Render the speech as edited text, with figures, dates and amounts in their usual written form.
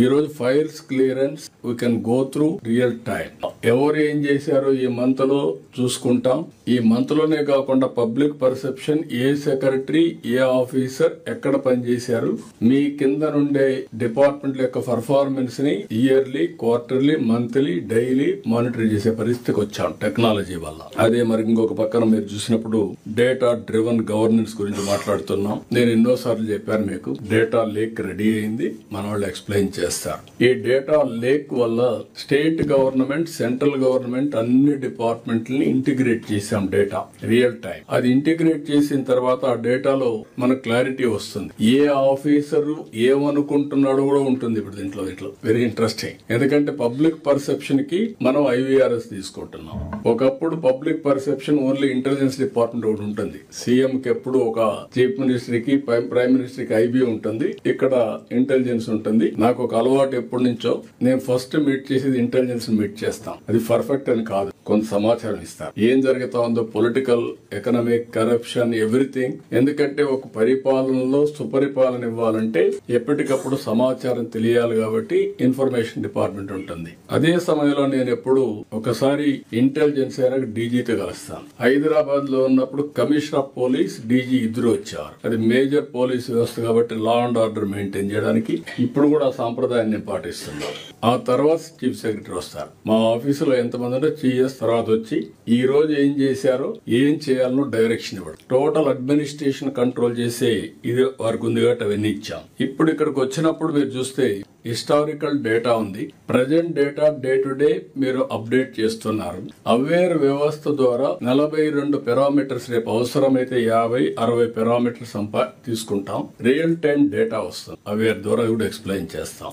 ఈ రోజు files clearance we can go through real time. ఎవరు ఏం చేశారో ఈ మంత్ లో చూసుకుంటాం. ఈ మంత్ లోనే కాకుండా పబ్లిక్ పర్సెప్షన్, ఏ సెక్రటరీ, ఏ ఆఫీసర్ ఎక్కడ పనిచేశారు, మీ కింద నుండే డిపార్ట్మెంట్ యొక్క పర్ఫార్మెన్స్ ని yearly, quarterly, monthly, daily monitor చేసే పరిస్థితికి వచ్చాం టెక్నాలజీ వల్ల. అదే మరి ఇంకొక పక్కన మీరు చూసినప్పుడు డేటా డ్రివెన్ గవర్నెన్స్ గురించి మాట్లాడుతున్నాం. నేను ఎన్నోసార్లు చెప్పాను మీకు, డేటా లేక్ రెడీ అయింది, మన వాళ్ళు ఎక్స్ప్లెయిన్ చేస్తారు. ఈ డేటా లేక్ వల్ల స్టేట్ గవర్నమెంట్, సెంట్రల్ గవర్నమెంట్ అన్ని డిపార్ట్మెంట్లని ఇంటిగ్రేట్ చేశాం. Data real time. అది ఇంటిగ్రేట్ చేసిన తర్వాత ఆ డేటాలో మనకు క్లారిటీ వస్తుంది. ఏ ఆఫీసర్ ఏమనుకుంటున్నాడో కూడా ఉంటుంది ఇప్పుడు దీంట్లో. ఇట్లా వెరీ ఇంట్రెస్టింగ్. ఎందుకంటే పబ్లిక్ పర్సెప్షన్ కి మనం IVRS తీసుకుంటున్నాం. ఒకప్పుడు public perception only intelligence department ఒకటి ఉంటుంది. సీఎం కి ఎప్పుడు ఒక చీఫ్ మినిస్టర్ కి, ప్రైమ్ మినిస్టర్ కి IB ఉంటుంది, ఇక్కడ ఇంటెలిజెన్స్ ఉంటుంది. నాకు ఒక అలవాటు ఎప్పటి నుంచో, నేను ఫస్ట్ మీట్ చేసేది ఇంటెలిజెన్స్ మీట్ చేస్తాం. అది పర్ఫెక్ట్ అని కాదు, కొంత సమాచారం ఇస్తారు. ఏం జరుగుతా ఉందో పొలిటికల్, ఎకనామిక్, కరప్షన్, ఎవ్రీథింగ్. ఎందుకంటే ఒక పరిపాలనలో సుపరిపాలన ఇవ్వాలంటే ఎప్పటికప్పుడు సమాచారం తెలియాలి కాబట్టి ఇన్ఫర్మేషన్ డిపార్ట్మెంట్ ఉంటుంది. అదే సమయంలో నేను ఎప్పుడు ఒకసారి ఇంటెలిజెన్స్ డీజీతో కలుస్తాను. హైదరాబాద్ లో ఉన్నప్పుడు కమిషనర్ ఆఫ్ పోలీస్, డీజీ ఇద్దరు వచ్చారు. అది మేజర్ పోలీస్ వ్యవస్థ కాబట్టి లా అండ్ ఆర్డర్ మెయింటైన్ చేయడానికి ఇప్పుడు కూడా ఆ సాంప్రదాయాన్ని పాటిస్తున్నాను. ఆ తర్వాత చీఫ్ సెక్రటరీ వస్తారు. మా ఆఫీసులో ఎంతమంది ఉంటే CS తర్వాత వచ్చి ఈ రోజు ఏం చేశారో, ఏం చేయాలనో డైరెక్షన్ ఇవ్వడం. టోటల్ అడ్మినిస్ట్రేషన్ కంట్రోల్ చేసే ఇది వారికి ఉంది కాబట్టి అవన్నీ ఇచ్చాం. ఇప్పుడు ఇక్కడికి వచ్చినప్పుడు మీరు చూస్తే హిస్టారికల్ డేటా ఉంది, present data day to day మీరు అప్డేట్ చేస్తున్నారు. అవేర్ వ్యవస్థ ద్వారా 42 పారామీటర్స్, రేపు అవసరమైతే 50-60 పారామీటర్స్ తీసుకుంటాం. రియల్ టైం డేటా వస్తుంది. అవేర్ ద్వారా కూడా ఎక్స్ప్లెయిన్ చేస్తాం.